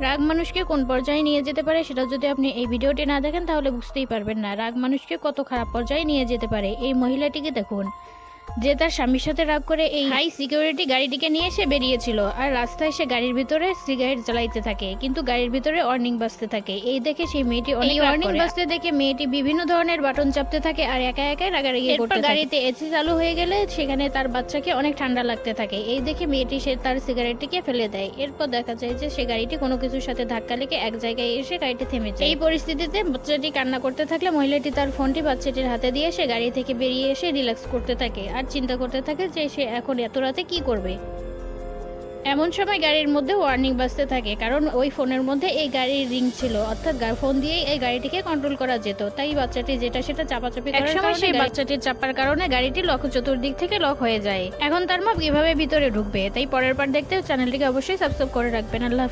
রাগ মানুষকে কোন পর্যায়ে নিয়ে যেতে পারে সেটা যদি আপনি এই ভিডিওটি না দেখেন তাহলে বুঝতেই পারবেন না রাগ মানুষকে কত খারাপ পর্যায়ে নিয়ে যেতে পারে। এই মহিলাটিকে দেখুন, যে তার স্বামীর সাথে রাগ করে এই হাই সিকিউরিটি গাড়িটিকে নিয়ে সে বেরিয়েছিল, আর রাস্তায় সে গাড়ির ভিতরে সিগারেট জ্বালাইতে থাকে, কিন্তু গাড়ির ভিতরে ওয়ার্নিং বাজতে থাকে। এই দেখে সেই মেয়েটি অনেক ওয়ার্নিং বাজতে দেখে মেয়েটি বিভিন্ন ধরনের বাটন চাপতে থাকে আর একা একাই রাগারাগি করতে থাকে। গাড়িতে এসি চালু হয়ে গেলে সেখানে তার বাচ্চাকে অনেক ঠান্ডা লাগতে থাকে। এই দেখে মেয়েটি সে তার সিগারেটটিকে ফেলে দেয়। এরপর দেখা যায় যে সে গাড়িটি কোনো কিছুর সাথে ধাক্কা লেগে এক জায়গায় এসে গাড়িটি থেমে যায়। এই পরিস্থিতিতে বাচ্চাটি কান্না করতে থাকলে মহিলাটি তার ফোনটি বাচ্চাটির হাতে দিয়ে সে গাড়ি থেকে বেরিয়ে এসে রিল্যাক্স করতে থাকে আর চিন্তা করতে থাকে যে সে এখন এত রাতে কি করবে। এমন সময় গাড়ির মধ্যে ওয়ার্নিং বাজতে থাকে, কারণ ওই ফোনের মধ্যে এই গাড়ির রিং ছিল, অর্থাৎ ফোন দিয়েই এই গাড়িটিকে কন্ট্রোল করা যেত। তাই বাচ্চাটি যেটা সেটা চাপাচাপি করার কারণে সেই বাচ্চাটির চাপার কারণে গাড়িটি চতুর্দিক থেকে লক হয়ে যায়। এখন তার মা কিভাবে ভিতরে ঢুকবে, তাই পরের পার্ট দেখতে চ্যানেলটিকে অবশ্যই সাবস্ক্রাইব করে রাখবেন। আল্লাহ হাফেজ।